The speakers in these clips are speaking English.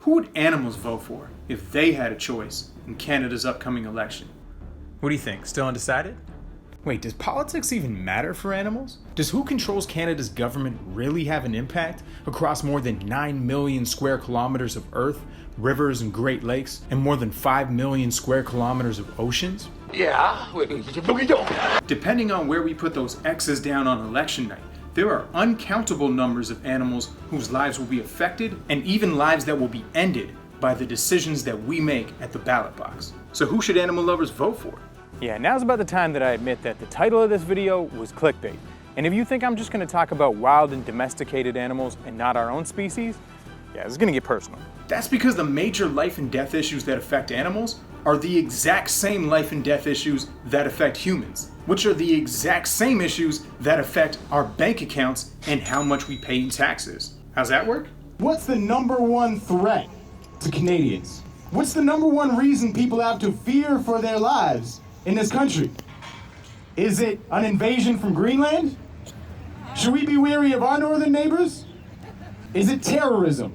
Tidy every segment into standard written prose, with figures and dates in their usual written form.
Who would animals vote for if they had a choice in Canada's upcoming election? What do you think? Still undecided? Wait, does politics even matter for animals? Does who controls Canada's government really have an impact across more than 9 million square kilometers of earth, rivers and Great Lakes, and more than 5 million square kilometers of oceans? Yeah, Depending on where we put those X's down on election night, there are uncountable numbers of animals whose lives will be affected and even lives that will be ended by the decisions that we make at the ballot box. So who should animal lovers vote for? Yeah, now's about the time that I admit that the title of this video was clickbait. And if you think I'm just going to talk about wild and domesticated animals and not our own species, yeah, it's going to get personal. That's because the major life and death issues that affect animals are the exact same life and death issues that affect humans, which are the exact same issues that affect our bank accounts and how much we pay in taxes. How's that work? What's the #1 threat to Canadians? What's the #1 reason people have to fear for their lives in this country? Is it an invasion from Greenland? Should we be wary of our northern neighbors? Is it terrorism?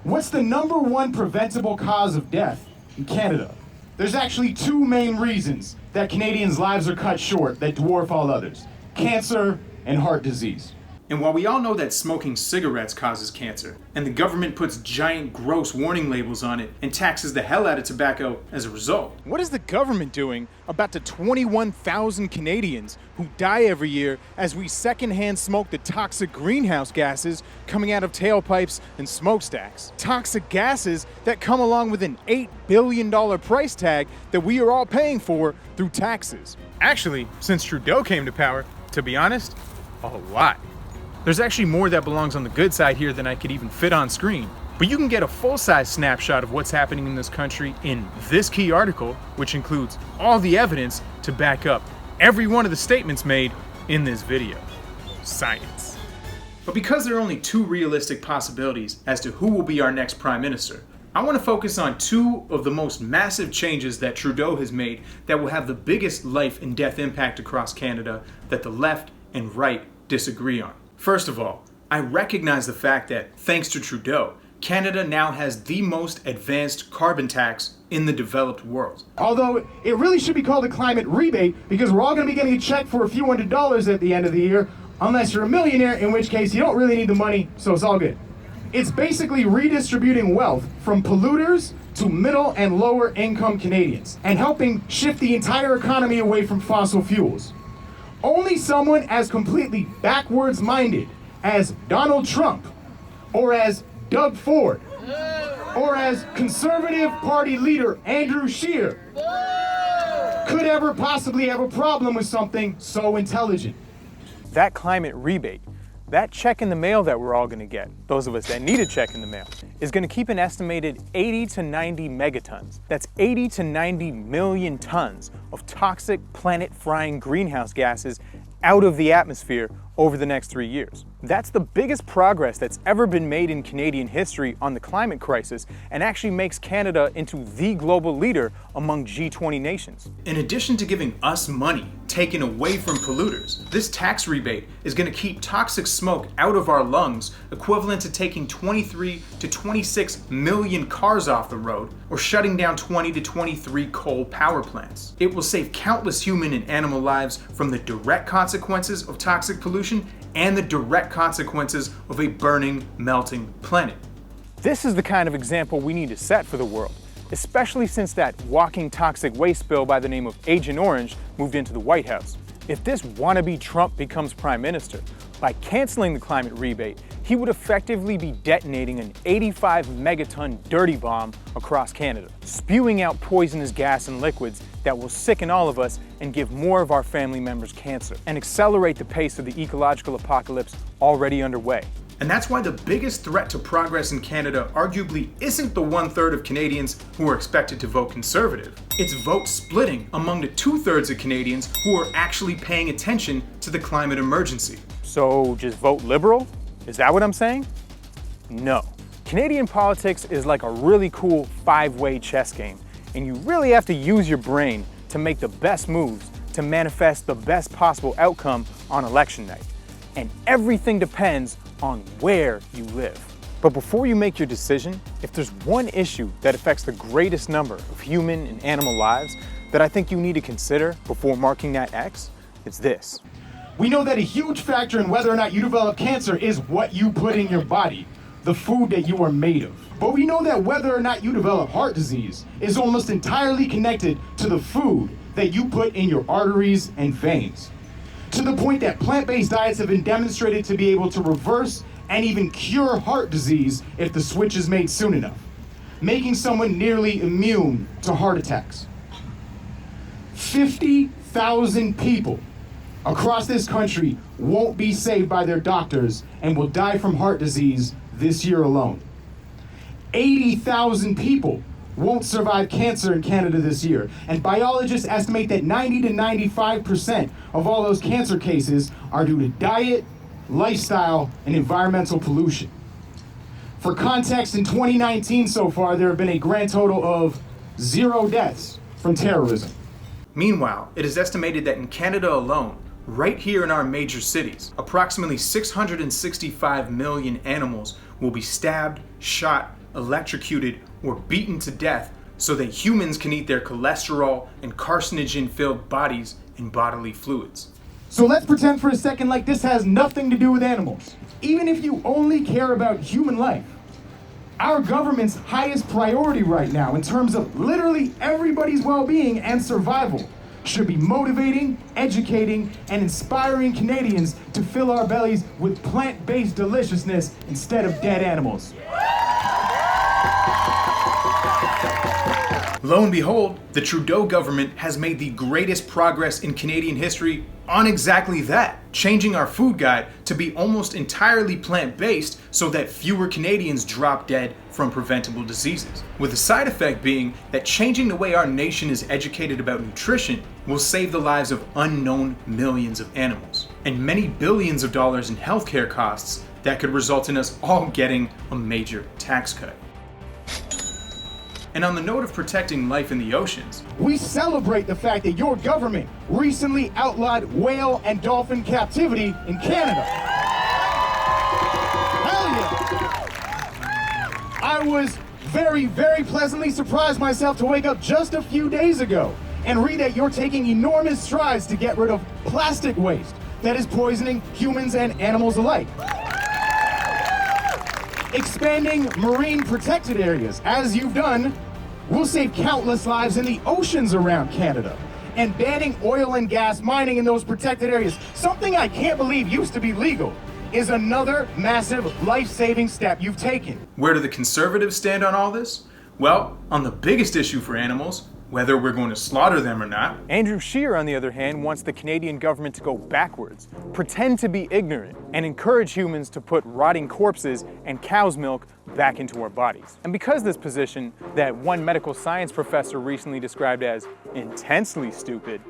What's the #1 preventable cause of death in Canada? There's actually 2 main reasons that Canadians' lives are cut short that dwarf all others: cancer and heart disease. And while we all know that smoking cigarettes causes cancer, and the government puts giant gross warning labels on it and taxes the hell out of tobacco as a result, What is the government doing about the 21,000 Canadians who die every year as we secondhand smoke the toxic greenhouse gases coming out of tailpipes and smokestacks? Toxic gases that come along with an $8 billion price tag that we are all paying for through taxes. Actually, since Trudeau came to power, to be honest, a lot. There's actually more that belongs on the good side here than I could even fit on screen. But you can get a full-size snapshot of what's happening in this country in this key article, which includes all the evidence to back up every one of the statements made in this video. Science. but because there are only 2 realistic possibilities as to who will be our next prime minister, I want to focus on 2 of the most massive changes that Trudeau has made that will have the biggest life and death impact across Canada that the left and right disagree on. First of all, I recognize the fact that, thanks to Trudeau, Canada now has the most advanced carbon tax in the developed world. Although it really should be called a climate rebate, because we're all going to be getting a check for a few $100s at the end of the year, unless you're a millionaire, in which case you don't really need the money, so it's all good. It's basically redistributing wealth from polluters to middle and lower income Canadians, and helping shift the entire economy away from fossil fuels. Only someone as completely backwards minded as Donald Trump, or as Doug Ford, or as Conservative Party leader Andrew Scheer could ever possibly have a problem with something so intelligent. That climate rebate, that check in the mail that we're all going to get, those of us that need a check in the mail, is going to keep an estimated 80 to 90 megatons. That's 80 to 90 million tons of toxic planet-frying greenhouse gases out of the atmosphere over the next 3 years. That's the biggest progress that's ever been made in Canadian history on the climate crisis, and actually makes Canada into the global leader among G20 nations. In addition to giving us money taken away from polluters, this tax rebate is going to keep toxic smoke out of our lungs, equivalent to taking 23 to 26 million cars off the road, or shutting down 20 to 23 coal power plants. It will save countless human and animal lives from the direct consequences of toxic pollution and the direct consequences of a burning, melting planet. This is the kind of example we need to set for the world, especially since that walking toxic waste bill by the name of Agent Orange moved into the White House. If this wannabe Trump becomes prime minister, by canceling the climate rebate, he would effectively be detonating an 85 megaton dirty bomb across Canada, spewing out poisonous gas and liquids that will sicken all of us and give more of our family members cancer, and accelerate the pace of the ecological apocalypse already underway. And that's why the biggest threat to progress in Canada arguably isn't the 1/3 of Canadians who are expected to vote Conservative. It's vote splitting among the 2/3 of Canadians who are actually paying attention to the climate emergency. So just vote Liberal? Is that what I'm saying? No. Canadian politics is like a really cool 5-way chess game, and you really have to use your brain to make the best moves to manifest the best possible outcome on election night. And everything depends on where you live. But before you make your decision, if there's one issue that affects the greatest number of human and animal lives that I think you need to consider before marking that X, it's this. We know that a huge factor in whether or not you develop cancer is what you put in your body, the food that you are made of. But we know that whether or not you develop heart disease is almost entirely connected to the food that you put in your arteries and veins. To the point that plant-based diets have been demonstrated to be able to reverse and even cure heart disease if the switch is made soon enough, making someone nearly immune to heart attacks. 50,000 people across this country won't be saved by their doctors and will die from heart disease this year alone. 80,000 people won't survive cancer in Canada this year, and biologists estimate that 90 to 95% of all those cancer cases are due to diet, lifestyle, and environmental pollution. For context, in 2019 so far, there have been a grand total of 0 deaths from terrorism. Meanwhile, it is estimated that in Canada alone, right here in our major cities, approximately 665 million animals will be stabbed, shot, electrocuted, or beaten to death so that humans can eat their cholesterol and carcinogen-filled bodies and bodily fluids. So let's pretend for a second like this has nothing to do with animals. Even if you only care about human life, our government's highest priority right now in terms of literally everybody's well-being and survival should be motivating, educating, and inspiring Canadians to fill our bellies with plant-based deliciousness instead of dead animals. Lo and behold, the Trudeau government has made the greatest progress in Canadian history on exactly that, changing our food guide to be almost entirely plant-based so that fewer Canadians drop dead from preventable diseases. With the side effect being that changing the way our nation is educated about nutrition will save the lives of unknown millions of animals, and many billions of dollars in healthcare costs that could result in us all getting a major tax cut. And on the note of protecting life in the oceans, we celebrate the fact that your government recently outlawed whale and dolphin captivity in Canada. Hell yeah! I was very, very pleasantly surprised myself to wake up just a few days ago and read that you're taking enormous strides to get rid of plastic waste that is poisoning humans and animals alike. Expanding marine protected areas, as you've done, will save countless lives in the oceans around Canada. And banning oil and gas mining in those protected areas, something I can't believe used to be legal, is another massive life-saving step you've taken. Where do the Conservatives stand on all this? Well, on the biggest issue for animals, whether we're going to slaughter them or not. Andrew Scheer, on the other hand, wants the Canadian government to go backwards, pretend to be ignorant, and encourage humans to put rotting corpses and cow's milk back into our bodies. And because this position, that one medical science professor recently described as intensely stupid,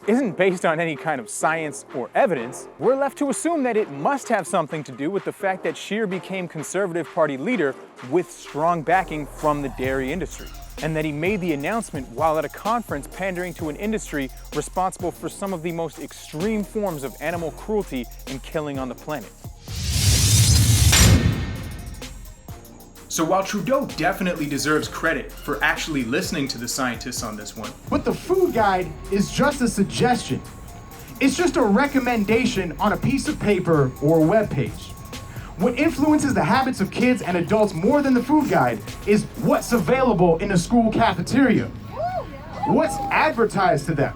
isn't based on any kind of science or evidence, we're left to assume that it must have something to do with the fact that Scheer became Conservative Party leader with strong backing from the dairy industry, and that he made the announcement while at a conference pandering to an industry responsible for some of the most extreme forms of animal cruelty and killing on the planet. So while Trudeau definitely deserves credit for actually listening to the scientists on this one, but the food guide is just a suggestion. It's just a recommendation on a piece of paper or a web page. What influences the habits of kids and adults more than the food guide is what's available in a school cafeteria. What's advertised to them?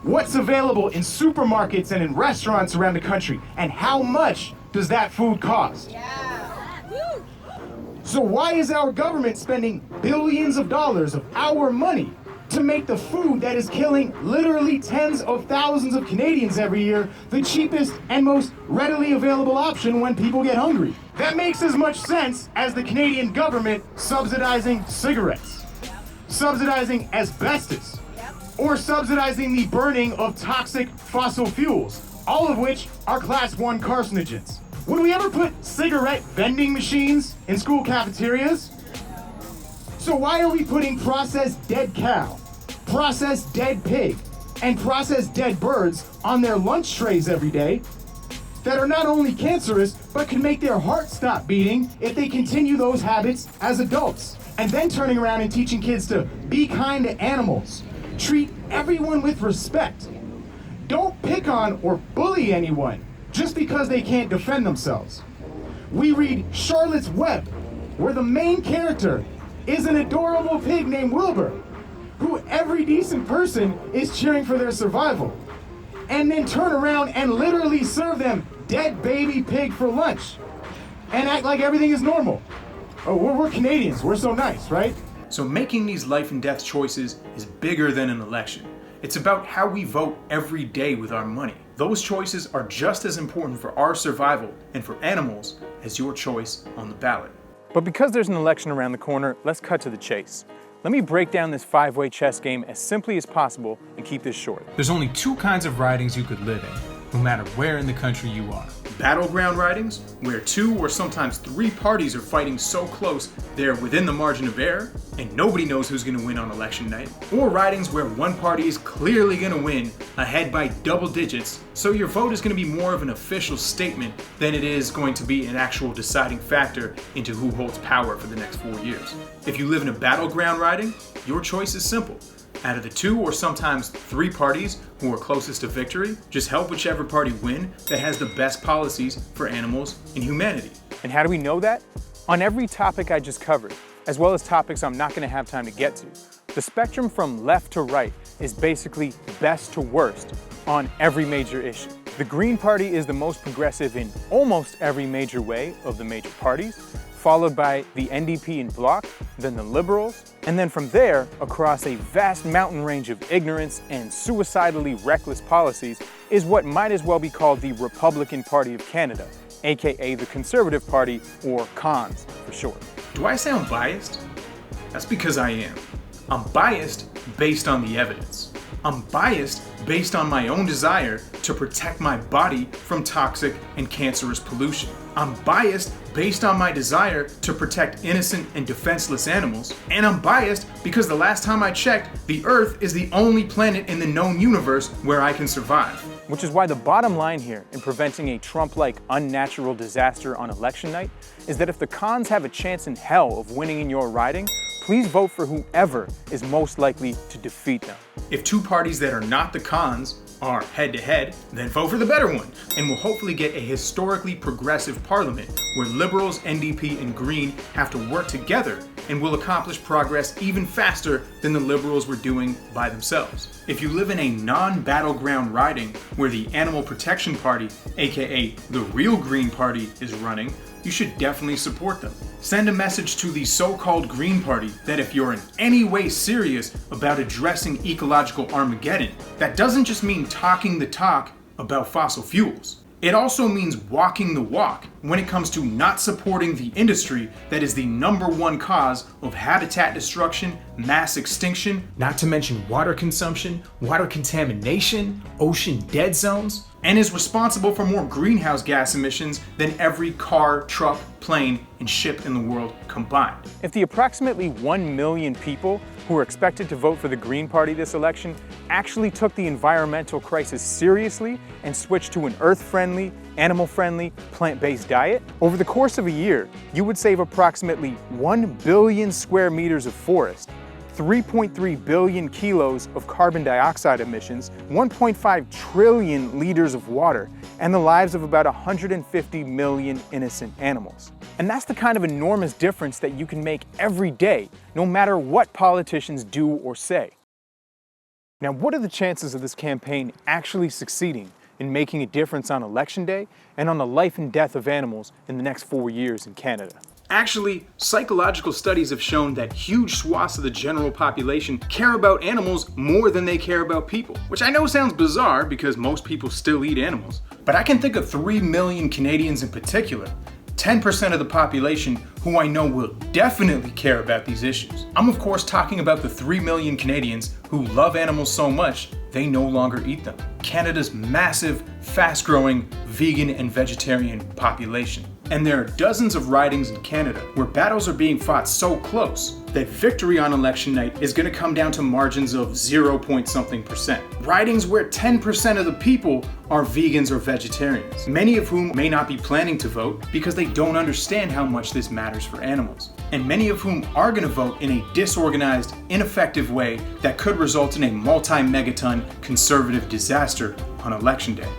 What's available in supermarkets and in restaurants around the country? And how much does that food cost? So why is our government spending billions of dollars of our money to make the food that is killing literally tens of thousands of Canadians every year the cheapest and most readily available option when people get hungry? That makes as much sense as the Canadian government subsidizing cigarettes, subsidizing asbestos, or subsidizing the burning of toxic fossil fuels, all of which are Class 1 carcinogens. Would we ever put cigarette vending machines in school cafeterias? So why are we putting processed dead cow, processed dead pig, and processed dead birds on their lunch trays every day? that are not only cancerous, but can make their heart stop beating if they continue those habits as adults. And then turning around and teaching kids to be kind to animals. Treat everyone with respect. Don't pick on or bully anyone just because they can't defend themselves. We read Charlotte's Web, where the main character is an adorable pig named Wilbur, who every decent person is cheering for their survival, and then turn around and literally serve them dead baby pig for lunch and act like everything is normal. Oh, we're Canadians, we're so nice, right? So making these life and death choices is bigger than an election. It's about how we vote every day with our money. Those choices are just as important for our survival and for animals as your choice on the ballot. But because there's an election around the corner, let's cut to the chase. Let me break down this five-way chess game as simply as possible and keep this short. There's only two kinds of ridings you could live in, no matter where in the country you are. Battleground ridings, where 2 or sometimes 3 parties are fighting so close they're within the margin of error, and nobody knows who's going to win on election night. Or ridings where one party is clearly going to win, ahead by double digits, so your vote is going to be more of an official statement than it is going to be an actual deciding factor into who holds power for the next 4 years. If you live in a battleground riding, your choice is simple. Out of the 2 or sometimes 3 parties who are closest to victory, just help whichever party win that has the best policies for animals and humanity. And how do we know that? On every topic I just covered, as well as topics I'm not going to have time to get to, the spectrum from left to right is basically best to worst on every major issue. The Green Party is the most progressive in almost every major way of the major parties, followed by the NDP and Bloc, then the Liberals, and then from there, across a vast mountain range of ignorance and suicidally reckless policies, is what might as well be called the Republican Party of Canada, aka the Conservative Party, or Cons for short. Do I sound biased? That's because I am. I'm biased based on the evidence. I'm biased based on my own desire to protect my body from toxic and cancerous pollution. I'm biased based on my desire to protect innocent and defenseless animals. And I'm biased because the last time I checked, the Earth is the only planet in the known universe where I can survive. Which is why the bottom line here in preventing a Trump-like unnatural disaster on election night is that if the cons have a chance in hell of winning in your riding, please vote for whoever is most likely to defeat them. If 2 parties that are not the cons are head-to-head, then vote for the better one, and we'll hopefully get a historically progressive parliament where Liberals, NDP, and Green have to work together and will accomplish progress even faster than the Liberals were doing by themselves. If you live in a non-battleground riding where the Animal Protection Party, aka the real Green Party, is running, you should definitely support them. Send a message to the so-called Green Party that if you're in any way serious about addressing ecological Armageddon, that doesn't just mean talking the talk about fossil fuels. It also means walking the walk when it comes to not supporting the industry that is the #1 cause of habitat destruction, mass extinction, not to mention water consumption, water contamination, ocean dead zones, and is responsible for more greenhouse gas emissions than every car, truck, plane, and ship in the world combined. If the approximately 1 million people who are expected to vote for the Green Party this election actually took the environmental crisis seriously and switched to an earth-friendly, animal-friendly, plant-based diet, over the course of a year, you would save approximately 1 billion square meters of forest, 3.3 billion kilos of carbon dioxide emissions, 1.5 trillion liters of water, and the lives of about 150 million innocent animals. And that's the kind of enormous difference that you can make every day, no matter what politicians do or say. Now, what are the chances of this campaign actually succeeding in making a difference on election day and on the life and death of animals in the next 4 years in Canada? Actually, psychological studies have shown that huge swaths of the general population care about animals more than they care about people, which I know sounds bizarre because most people still eat animals. But I can think of 3 million Canadians in particular, 10% of the population who I know will definitely care about these issues. I'm of course talking about the 3 million Canadians who love animals so much they no longer eat them. Canada's massive, fast-growing vegan and vegetarian population. And there are dozens of ridings in Canada where battles are being fought so close that victory on election night is going to come down to margins of 0 point something percent. Ridings where 10% of the people are vegans or vegetarians, many of whom may not be planning to vote because they don't understand how much this matters for animals. And many of whom are going to vote in a disorganized, ineffective way that could result in a multi-megaton conservative disaster on election day.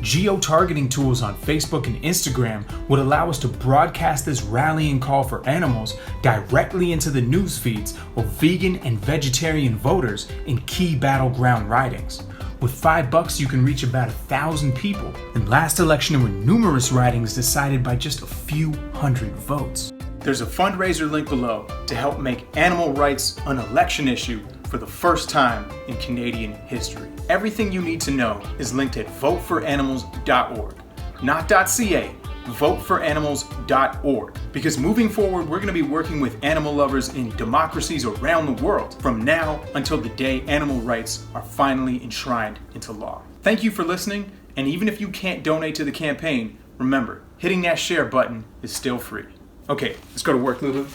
Geo-targeting tools on Facebook and Instagram would allow us to broadcast this rallying call for animals directly into the news feeds of vegan and vegetarian voters in key battleground ridings. With $5, you can reach about 1,000 people. And last election, there were numerous ridings decided by just a few hundred votes. There's a fundraiser link below to help make animal rights an election issue for the first time in Canadian history. Everything you need to know is linked at voteforanimals.org, not .ca, voteforanimals.org. Because moving forward, we're going to be working with animal lovers in democracies around the world from now until the day animal rights are finally enshrined into law. Thank you for listening, and even if you can't donate to the campaign, remember, hitting that share button is still free. Okay, let's go to work, Lulu.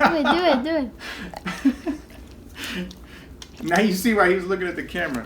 Do it. Now you see why he was looking at the camera.